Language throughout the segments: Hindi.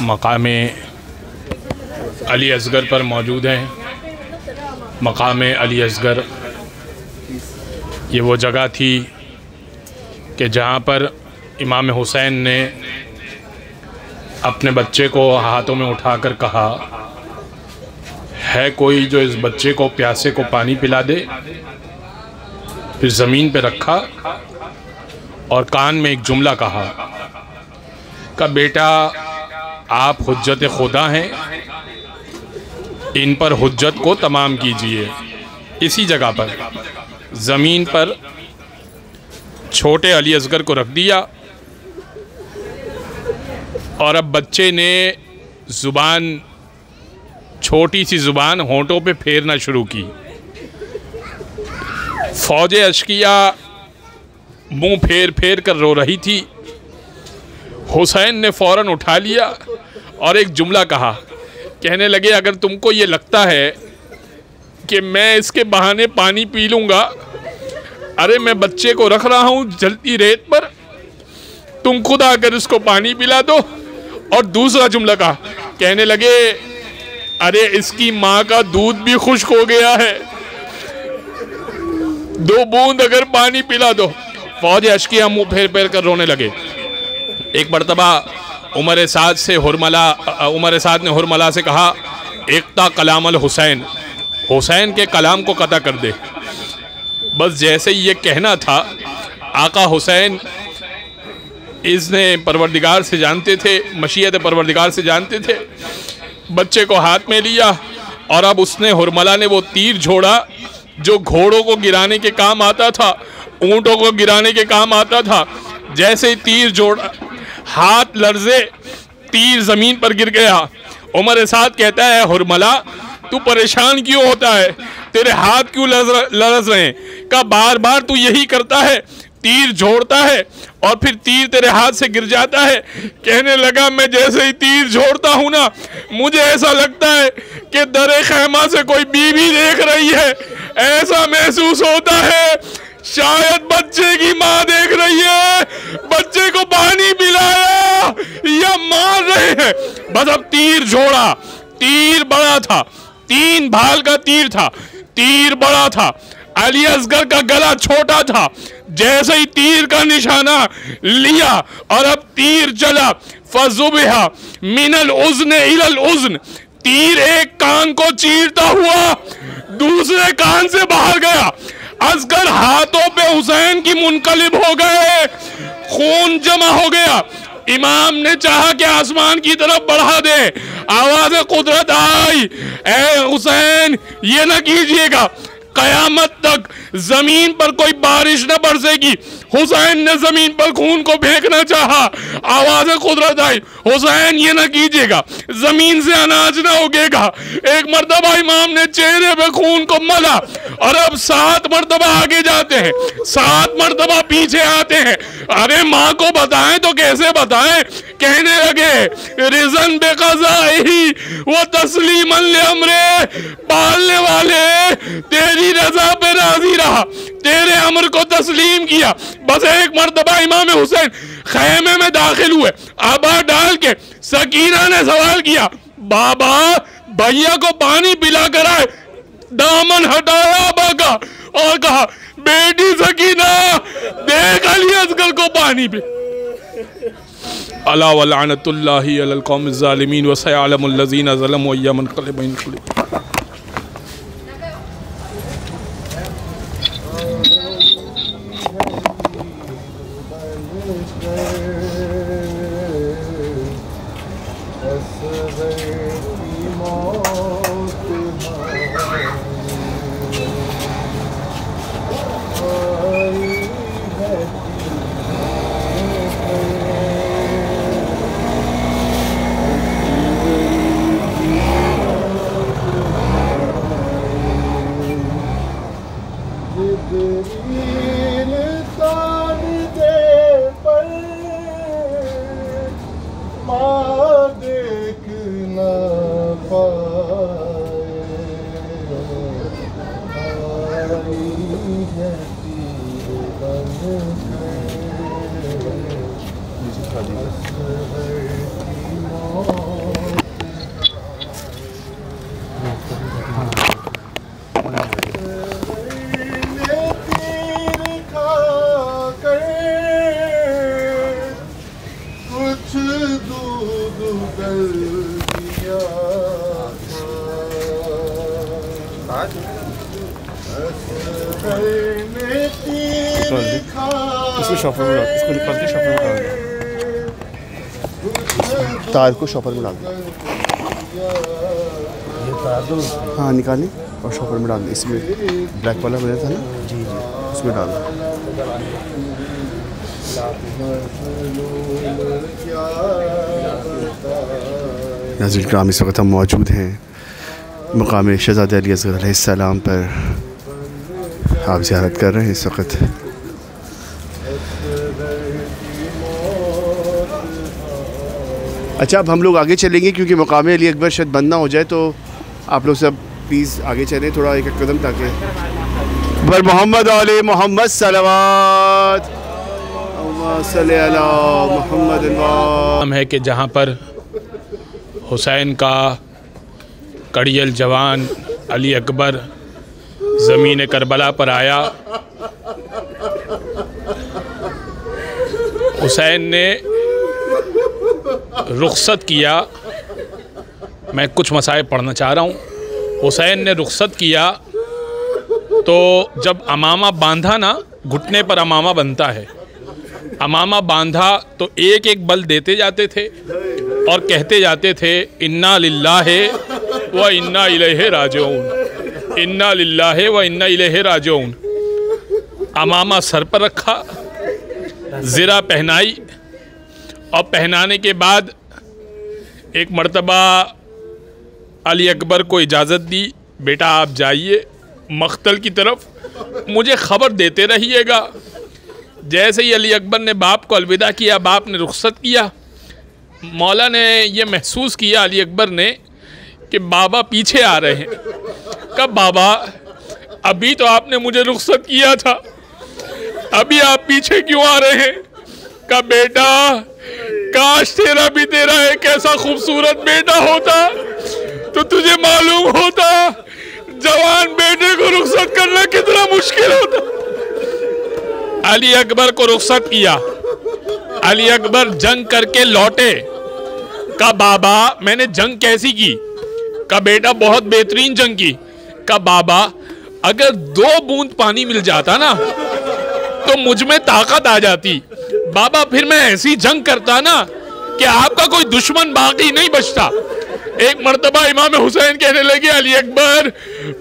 मकामे अली असगर पर मौजूद हैं। मकामे अली असगर ये वो जगह थी कि जहाँ पर इमाम हुसैन ने अपने बच्चे को हाथों में उठाकर कहा, है कोई जो इस बच्चे को प्यासे को पानी पिला दे। फिर ज़मीन पे रखा और कान में एक जुमला कहा कि बेटा आप हुज्जत खुदा हैं, इन पर हुज्जत को तमाम कीजिए। इसी जगह पर ज़मीन पर छोटे अली असगर को रख दिया और अब बच्चे ने ज़ुबान, छोटी सी ज़ुबान होंठों पे फेरना शुरू की। फ़ौज अशकिया मुंह फेर फेर कर रो रही थी। हुसैन ने फ़ौरन उठा लिया और एक जुमला कहा, कहने लगे अगर तुमको ये लगता है कि मैं इसके बहाने पानी पी लूँगा, अरे मैं बच्चे को रख रहा हूँ जलती रेत पर, तुम खुद आकर इसको पानी पिला दो। और दूसरा जुमला कहा, कहने लगे अरे इसकी माँ का दूध भी खुश्क हो गया है, 2 बूंद अगर पानी पिला दो। फौज अशकिया मुंह फेर फेर कर रोने लगे। एक मरतबा उमर साद ने हुरमला से कहा, इक्ता कलाम अल हुसैन, हुसैन के कलाम को कता कर दे। बस जैसे ही ये कहना था, आका हुसैन इसने परवरदिगार से जानते थे, मशीयत परवरदिगार से जानते थे। बच्चे को हाथ में लिया और अब उसने हुरमला ने वो तीर छोड़ा जो घोड़ों को गिराने के काम आता था, ऊँटों को गिराने के काम आता था। जैसे ही तीर जोड़ा, हाथ लर्जे, तीर ज़मीन पर गिर गया। उमर साद कहता है, हुरमला तू परेशान क्यों होता है, तेरे हाथ क्यों लरज रहे हैं? का बार बार तू यही करता है, तीर जोड़ता है और फिर तीर तेरे हाथ से गिर जाता है। कहने लगा मैं जैसे ही तीर जोड़ता हूँ ना, मुझे ऐसा लगता है कि दरे खैमा से कोई बीवी देख रही है। ऐसा महसूस होता है शायद बच्चे की माँ देख रही है, बच्चे को पानी पिलाया या मार रहे हैं। बस अब तीर जोड़ा, तीर बड़ा था, 3 भाल का तीर था, तीर बड़ा था। अली असगर का गला छोटा था। जैसे ही तीर का निशाना लिया और अब तीर चला, फजुबिहा मिनल उज़्न इलल उज़्न, तीर एक कान को चीरता हुआ दूसरे कान से बाहर गया। असगर हाथों पे हुसैन की मुनकलिब हो गए, खून जमा हो गया। इमाम ने चाहा कि आसमान की तरफ बढ़ा दे, आवाज़ कुदरत आई, ए हुसैन ये ना कीजिएगा, कयामत तक जमीन पर कोई बारिश न बरसेगी। हुसैन ने जमीन पर खून को फेंकना चाहा, आवाज़ कुदरत आई, हुसैन ये ना कीजिएगा, जमीन से अनाज ना उगेगा। एक मर्तबा इमाम ने चेहरे पे खून को मला और अब 7 मर्तबा आगे जाते हैं, 7 मर्तबा पीछे आते हैं। अरे माँ को बताएं तो कैसे बताएं? कहने लगे रिजन बेक़ज़ाई वो तस्लीमन ले अमरे, पालने वाले तेरी रजा पे राजी रहा, तेरे अमर को तस्लीम किया। बस एक मर्तबा इमाम हुसैन खैमे में दाखिल हुए, आबा डाल के सकीना ने सवाल किया, बाबा भैया को पानी पिला कर आए। दामन हटाया आबा का और कहा, बेटी सकीना देख अली असगर को पानी पे। अला व लानतुल्लाहि अलल कौमिज़ ज़ालिमीन व सयअलमुल लज़ीना ज़लमू अय्यामन क़लबन क़लब। नीचे इसको शॉपर में डाल, इसको निकाल के शॉपर में डाल दो, तार को शॉपर में डाल दो। हाँ निकालें और शॉपर में डाल दें। इसमें ब्लैक वाला बना था ना जी जी, उसमें डाल दें। नाज़रीन किराम, इस वक्त हम मौजूद हैं मकाम शहज़ादा अली असग़र अलैहिस्सलाम पर। आप ज़ियारत कर रहे हैं इस वक्त। अच्छा, अब हम लोग आगे चलेंगे क्योंकि मकाम अली अकबर शायद बंद ना हो जाए, तो आप लोग सब प्लीज़ आगे चलें थोड़ा एक कदम, ताकि बर मोहम्मद आले मोहम्मद सलवात मोहम्मद है कि जहाँ पर हुसैन का कड़ियल जवान अली अकबर ज़मीन करबला पर आया, हुसैन ने रुखसत किया। मैं कुछ मसाइल पढ़ना चाह रहा हूँ। हुसैन ने रुखसत किया तो जब अमामा बांधा ना, घुटने पर अमामा बनता है, अमामा बांधा तो एक एक बल देते जाते थे और कहते जाते थे इन्ना लिल्लाहि व इन्ना इलैहि राजिऊन, इन्ना लिल्लाहि व इन्ना इलैहि राजिऊन। अमामा सर पर रखा, ज़िरा पहनाई और पहनाने के बाद एक मर्तबा अली अकबर को इजाज़त दी, बेटा आप जाइए मख्तल की तरफ, मुझे ख़बर देते रहिएगा। जैसे ही अली अकबर ने बाप को अलविदा किया, बाप ने रुखसत किया, मौला ने यह महसूस किया अली अकबर ने कि बाबा पीछे आ रहे हैं। कब बाबा, अभी तो आपने मुझे रुखसत किया था, अभी आप पीछे क्यों आ रहे हैं? कब बेटा, काश तेरा भी तेरा एक ऐसा खूबसूरत बेटा होता तो तुझे मालूम होता जवान बेटे को रुखसत करना कितना मुश्किल होता। अली अकबर को रुखसत किया, अली अकबर जंग करके लौटे। का बाबा मैंने जंग कैसी की? का बेटा बहुत बेहतरीन जंग की। का बाबा अगर 2 बूंद पानी मिल जाता ना तो मुझ में ताकत आ जाती। बाबा फिर मैं ऐसी जंग करता ना कि आपका कोई दुश्मन बाकी नहीं बचता। एक मर्तबा इमाम हुसैन कहने लगे अली अकबर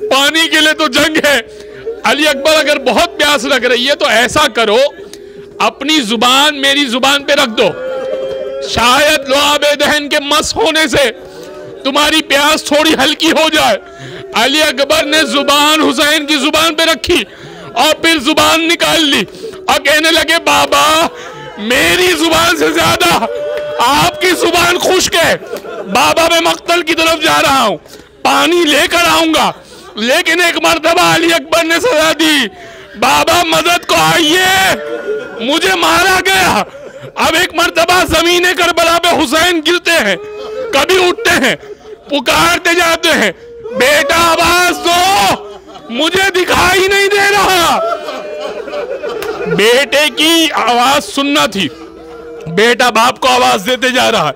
पानी के लिए तो जंग है, अली अकबर अगर बहुत प्यास लग रही है तो ऐसा करो अपनी जुबान मेरी जुबान पे रख दो, शायद लुआब दहन के मस होने से तुम्हारी प्यास थोड़ी हल्की हो जाए। अली अकबर ने जुबान हुसैन की जुबान पे रखी और फिर जुबान निकाल ली और कहने लगे बाबा मेरी जुबान से ज्यादा आपकी जुबान खुश्क है। बाबा मैं मक्तल की तरफ जा रहा हूं, पानी लेकर आऊंगा। लेकिन एक मर्तबा अली अकबर ने सजा दी, बाबा मदद को आइए, मुझे मारा गया। अब एक मर्तबा ज़मीन करबला पे हुसैन गिरते हैं, कभी उठते हैं, पुकारते जाते हैं बेटा आवाज दो, मुझे दिखाई नहीं दे रहा। बेटे की आवाज सुनना थी, बेटा बाप को आवाज देते जा रहा है।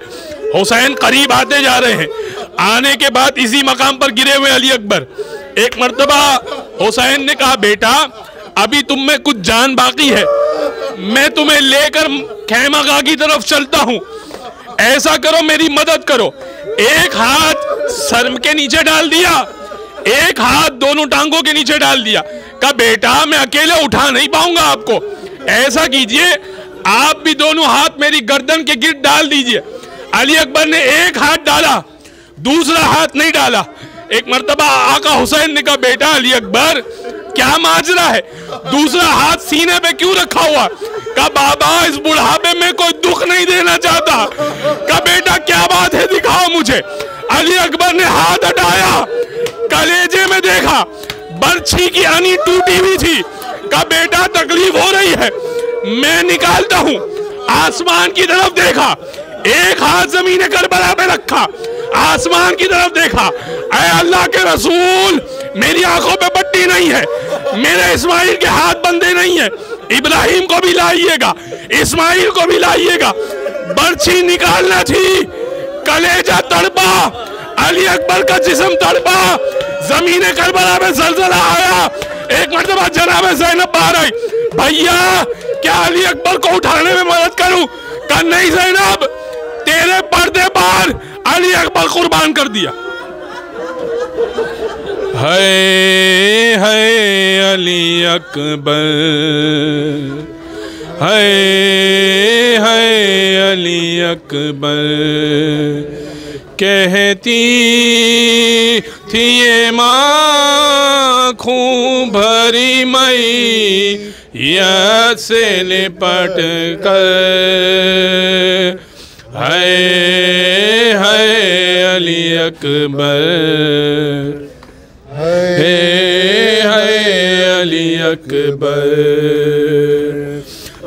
हुसैन करीब आते जा रहे हैं। आने के बाद इसी मकाम पर गिरे हुए अली अकबर। एक मर्तबा हुसैन ने कहा बेटा अभी तुम में कुछ जान बाकी है, मैं तुम्हें लेकर खैमागाह की तरफ चलता हूं, ऐसा करो मेरी मदद करो। एक हाथ सर के नीचे डाल दिया, एक हाथ दोनों टांगों के नीचे डाल दिया। कहा बेटा मैं अकेले उठा नहीं पाऊंगा आपको, ऐसा कीजिए आप भी दोनों हाथ मेरी गर्दन के गिर्द डाल दीजिए। अली अकबर ने एक हाथ डाला, दूसरा हाथ नहीं डाला। एक मर्तबा आका हुसैन ने कहा बेटा अली अकबर क्या माजरा है, दूसरा हाथ सीने पे क्यों रखा हुआ? कहा बाबा इस बुढ़ापे में कोई दुख नहीं देना चाहता। कहा बेटा क्या बात है दिखाओ मुझे। अली अकबर ने हाथ हटाया, कलेजे में देखा बर्छी की अनी टूटी हुई थी। कहा बेटा तकलीफ हो रही है, मैं निकालता हूं। आसमान की तरफ देखा, एक हाथ ज़मीन करबला पे रखा, आसमान की तरफ देखा। ऐ अल्लाह के रसूल मेरी आंखों पे पट्टी नहीं है, मेरे इस्माइल के हाथ बंधे नहीं है, इब्राहिम को भी लाइएगा, इस्माइल को भी लाइएगा। बर्छी निकालना थी, कलेजा तड़पा, अली अकबर का जिस्म तड़पा, जमीन करबला में जलजला आया। एक मरतबा जनाब ज़ैनब बाहर आई, भैया क्या अली अकबर को उठाने में मदद करूं? कहा नहीं ज़ैनब, तेरे पर्दे पार अली अकबर कुर्बान कर दिया। है अली अकबर, है अली अकबर, कहती थी ये माँ खून भरी मई या से लिपट कर। है अली अकबर, है अली अकबर,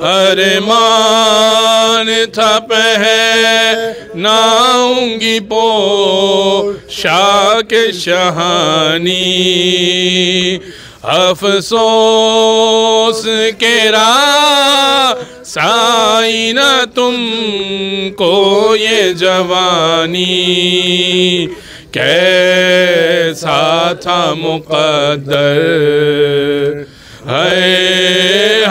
अरमान था पहनाऊंगी पोशाक शहानी, अफसोस के रासाई न तुमको ये जवानी, कैसा था मुक़द्दर। है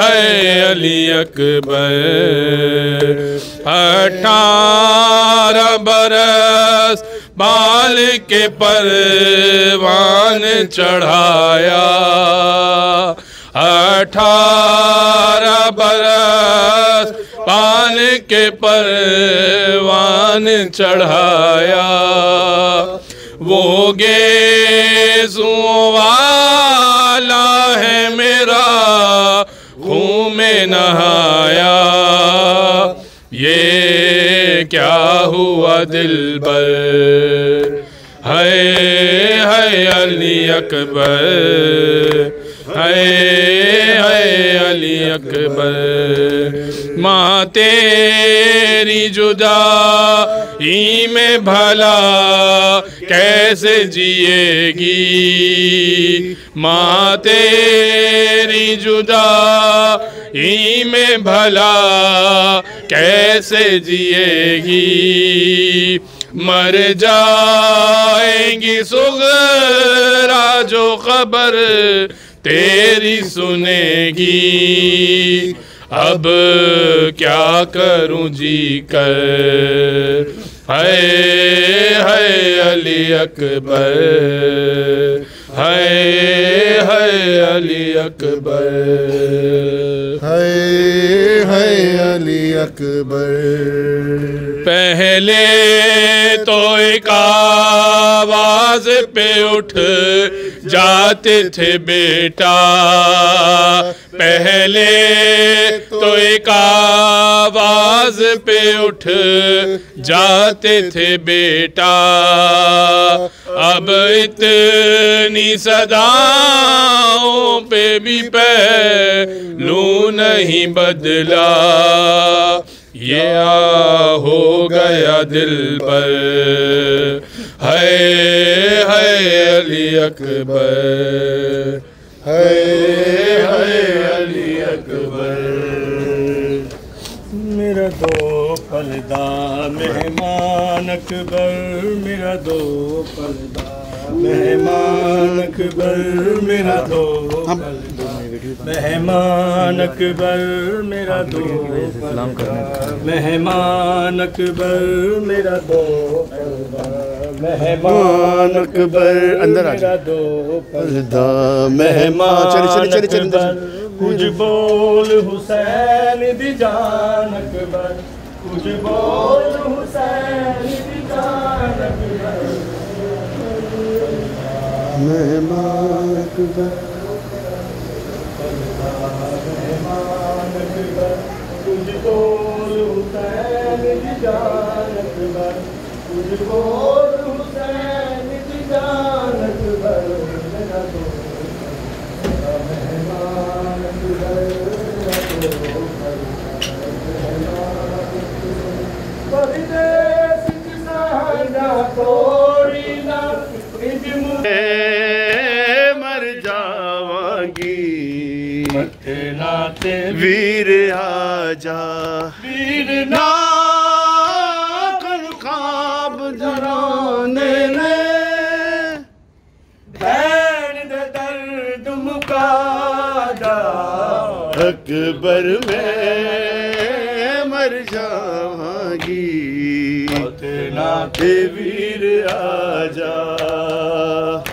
अली अकबर, 18 बरस बाल के परवान चढ़ाया, 18 बरस बाल के परवान चढ़ाया। वो गेज़ों वाला है मेरा खून में नहाया, ये क्या हुआ दिलबर। है अली अकबर, है अली अकबर, माँ तेरी जुदाई में भला कैसे जिएगी, माँ तेरी जुदाई में भला कैसे जिएगी। मर जाएंगी सुगरा जो खबर तेरी सुनेगी, अब क्या करूं जी कर। है अली अकबर, है अली अकबर, है अली अकबर। पहले तो एक आवाज पे उठ जाते थे बेटा, पहले तो एक आवाज पे उठ जाते थे बेटा, अब इतनी सदाओं पे भी पहलू नहीं बदला, ये हो गया दिल पर। है अली अकबर, है अली अकबर। मेरा दो पर्दा मेहमान अकबर, मेरा दो पर्दा मेहमान अकबर, मेरा दो मेहमान अकबर, मेरा दो मेहमान अकबर, मेरा दो मेहमान अकबर, अंदर आ मेरा दो पर्दा मेहमान चले अकबर। कुछ बोल हुसैन दी जान अकबर, कुछ बोल हुसैन दी जान अकबर, मेहमान अकबर, मेहमान अकबर। कुछ बोल हुसैन दी जान अकबर, कुछ बोल हुसैन दी जान अकबर, मेरा दो मेहमान अकबर, परदेस की साया थोड़ी ना मर जावांगी नाते वीर आजा, वीर ना कर ख्वाब डराने ने भैन दे दर्द मुकादा अकबर में मर जावांगी नाते वीर आजा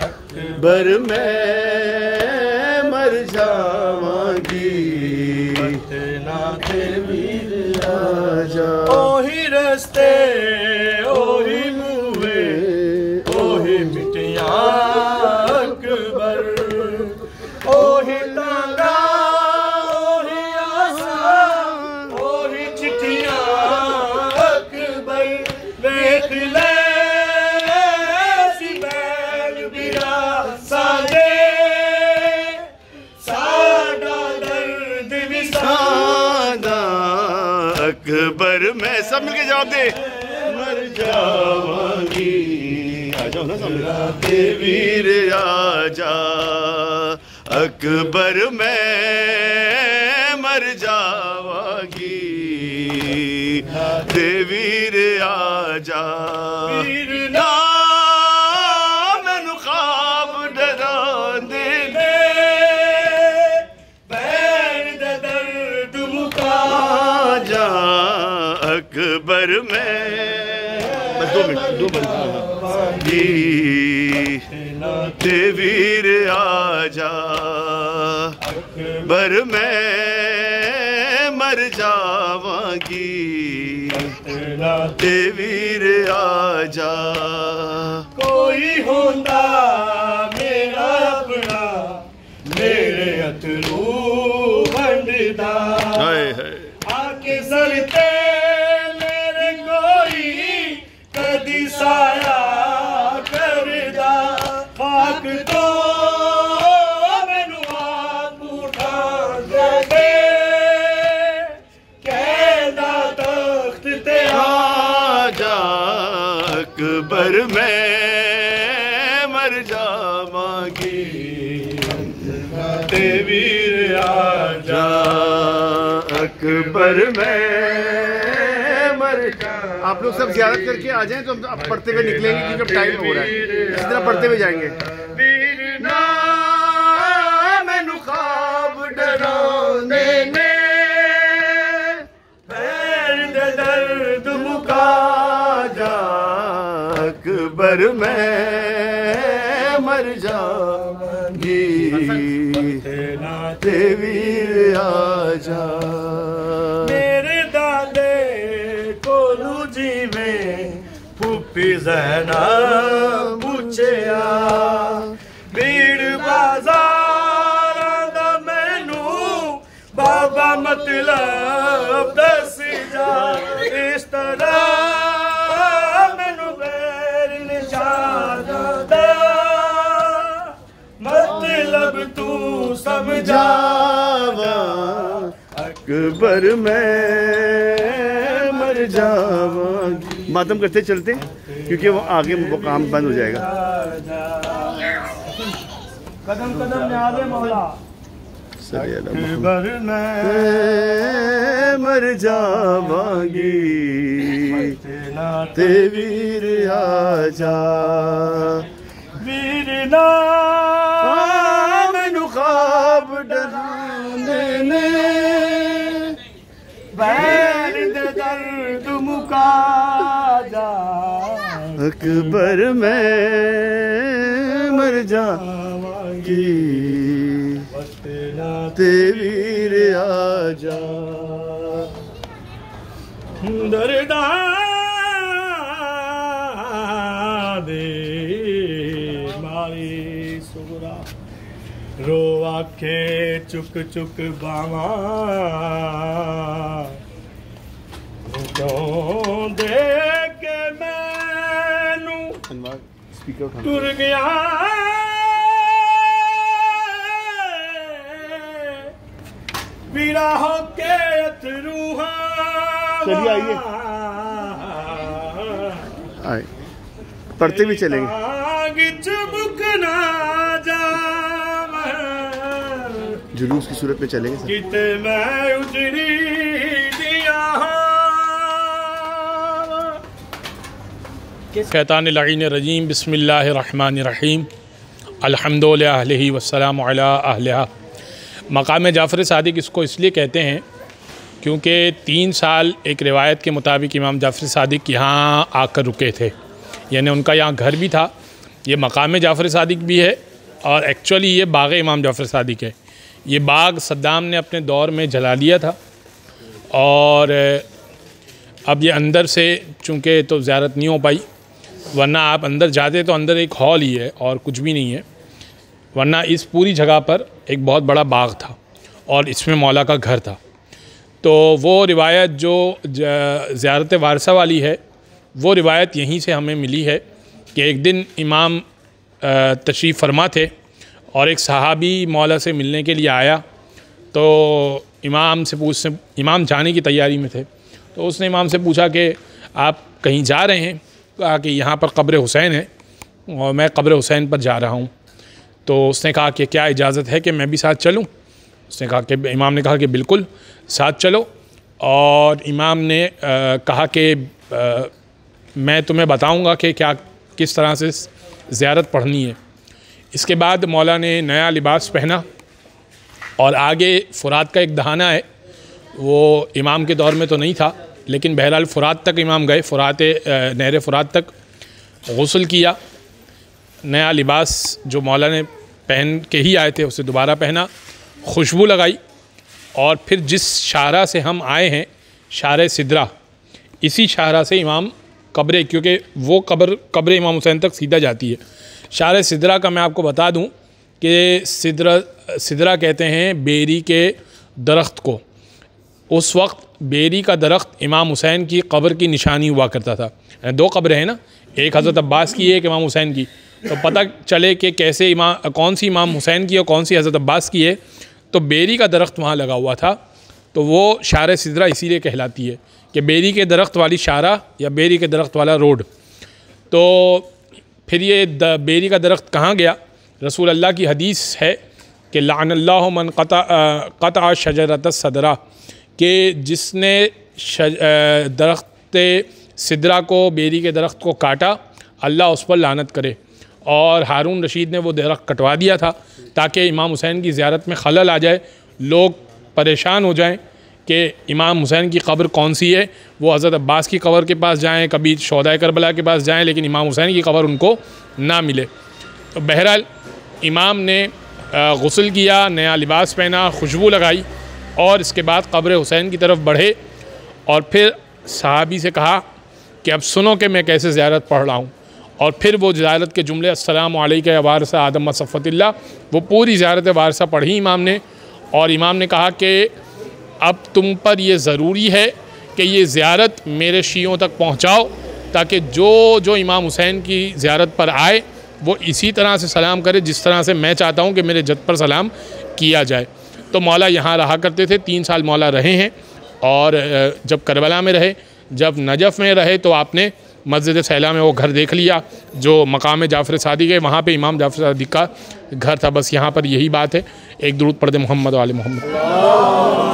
अकबर में मर जावांगी नाते वीर आजा ओही रस्ते ओही मुए ओही मिटिया अकबर ओही टांगा ओही आसा ओही चिट्ठियां अकबर देख ले सी बैल बिरा सादे साडा दर्द विसादा अकबर में सब मिलके जवाब दे मर जावांगी आ जाओ ना सामने वीर आजा अकबर में मर जावांगी वीर आजा वीर ना मैनू ख्वाब डरांदे ने बैर दे दर्द मुका आजा अकबर में बस 2 मिनट ते वीर आजा अकबर में मर जावांगी ते वीर आजा कोई होंदा मेरा अपना मेरे अथरू बंडदा हाय हाय आके सलते मेरे कोई कदी साया करदा खाक तो मैनू आप उठा दे कहदा तख्त ते आजा अकबर में मर जावांगी ते वीर आजा अकबर में मर जा। आप लोग सब ज़ियारत करके आ जाएं तो हम अब पढ़ते हुए निकलेंगे क्योंकि अब टाइम हो रहा है, इस तरह पढ़ते हुए जाएंगे। वीर ना मैनू ख्वाब डराने ने बैर दे दर्द मुका जा अकबर में मर जाऊंगी ते वीर आजा मेरे दादे कोलू जीवे फूफी जैना पूछया भीड़ बाजार दा मैनू बाबा मतलब दस जा इस तरह मैनू बैर निशाना दा मतलब तू समझा जावा अकबर में मर जावांगी। मातम करते चलते क्योंकि वो आगे वो काम बंद हो जाएगा। कदम कदम न्याले मौला अकबर में मर जावांगी ते वीर आजा वीर ना मैनू ख्वाब डराने ने बैर दे दर्द मुका जा अकबर में मर जावांगी ते वीर आजा दरदा दे मारी सुगरा रो आखे चुक चुक बावा दे के मैनू स्पीकर टुर गया पीड़ा होके अथरू चलिए आइए आए पढ़ते भी चलेंगे। चुबकना जा जुलूस की सूरत में चलेंगे सर। किते मैं उजड़ी दिया शैतानिल रजीम बिस्मिल्लाहिर्रहमानिर्रहीम अल्हम्दुलिल्लाहि अलैहि वस्सलामु अला अहलिहा। मकाम जाफ़र सादिक इसको इसलिए कहते हैं क्योंकि 3 साल एक रिवायत के मुताबिक इमाम जाफ़र सादिक यहाँ आकर रुके थे, यानी उनका यहाँ घर भी था। ये मकाम जाफ़र सादिक भी है और एक्चुअली ये बाग़ इमाम जाफ़र सादिक है। ये बाग सद्दाम ने अपने दौर में जला लिया था और अब ये अंदर से चूँकि तो ज़ियारत नहीं हो पाई, वरना आप अंदर जाते तो अंदर एक हॉल ही है और कुछ भी नहीं है, वरना इस पूरी जगह पर एक बहुत बड़ा बाग था और इसमें मौला का घर था। तो वो रिवायत जो ज़ियारत वारसा वाली है, वो रिवायत यहीं से हमें मिली है कि एक दिन इमाम तशरीफ़ फरमा थे और एक सहाबी मौला से मिलने के लिए आया। तो इमाम जाने की तैयारी में थे, तो उसने इमाम से पूछा कि आप कहीं जा रहे हैं? कहा कि यहाँ पर कब्र हुसैन है और मैं कब्र हुसैन पर जा रहा हूँ। तो उसने कहा कि क्या इजाज़त है कि मैं भी साथ चलूँ? उसने कहा कि इमाम ने कहा कि बिल्कुल साथ चलो। और इमाम ने कहा कि मैं तुम्हें बताऊँगा कि क्या किस तरह से ज़ियारत पढ़नी है। इसके बाद मौला ने नया लिबास पहना और आगे फ़ुरात का एक दहाना है, वो इमाम के दौर में तो नहीं था, लेकिन बहरहाल फ़ुरात तक इमाम गए, नहर फ़ुरात तक गुस्ल किया, नया लिबास जो मौला ने पहन के ही आए थे उसे दोबारा पहना, खुशबू लगाई और फिर जिस शाहरा से हम आए हैं, शाहर सिदरा, इसी शाहरा से इमाम कब्र, क्योंकि वो कब्र इमाम हुसैन तक सीधा जाती है। शाहर सिदरा का मैं आपको बता दूं कि सिदरा कहते हैं बेरी के दरख्त को। उस वक्त बेरी का दरख्त इमाम हुसैन की कब्र की निशानी हुआ करता था। 2 कब्रें हैं ना, एक हज़रत अब्बास की, एक इमाम हुसैन की। तो पता चले कि कैसे कौन सी इमाम हुसैन की और कौन सी हज़रत अब्बास की है, तो बेरी का दरख्त वहाँ लगा हुआ था। तो वो शाहर सिदरा इसीलिए कहलाती है कि बेरी के दरख्त वाली शाहरा या बेरी के दरख्त वाला रोड। तो फिर ये बेरी का दरख्त कहाँ गया? रसूल अल्लाह की हदीस है कि लानल्लाहु मन क़ता शजरत सदरा, कि जिसने दरख्त सिदरा को, बेरी के दरख्त को काटा, अल्लाह उस पर लानत करे। और हारून रशीद ने वो दरख्त कटवा दिया था ताकि इमाम हुसैन की ज़ियारत में खलल आ जाए, लोग परेशान हो जाएं कि इमाम हुसैन की कब्र कौन सी है। वो हज़रत अब्बास की कब्र के पास जाएं, कभी शोहदाए करबला के पास जाएं, लेकिन इमाम हुसैन की कब्र उनको ना मिले। तो बहरहाल इमाम ने गुस्ल किया, नया लिबास पहना, खुशबू लगाई और इसके बाद कब्र हुसैन की तरफ बढ़े और फिर सहाबी से कहा कि अब सुनो कि मैं कैसे ज़ियारत पढ़ रहा हूँ। और फिर वो ज़ियारत के जुमले अस्सलामु अलैका या वारिस आदम व सफ़तिल्लाह, वो पूरी ज़ियारत वारिसा पढ़ी इमाम ने। और इमाम ने कहा कि अब तुम पर ये ज़रूरी है कि ये ज़ियारत मेरे शियों तक पहुँचाओ, ताकि जो इमाम हुसैन की ज़ियारत पर आए वो इसी तरह से सलाम करे जिस तरह से मैं चाहता हूँ कि मेरे जद पर सलाम किया जाए। तो मौला यहाँ रहा करते थे, 3 साल मौला रहे हैं। और जब करबला में रहे, जब नजफ़ में रहे, तो आपने मस्जिद सैला में वो घर देख लिया जो मकाम जाफ़र सादिक है, वहाँ पे इमाम जाफ़र सादिक का घर था। बस यहाँ पर यही बात है। एक दुरूद पढ़ दे मोहम्मद वाले मोहम्मद।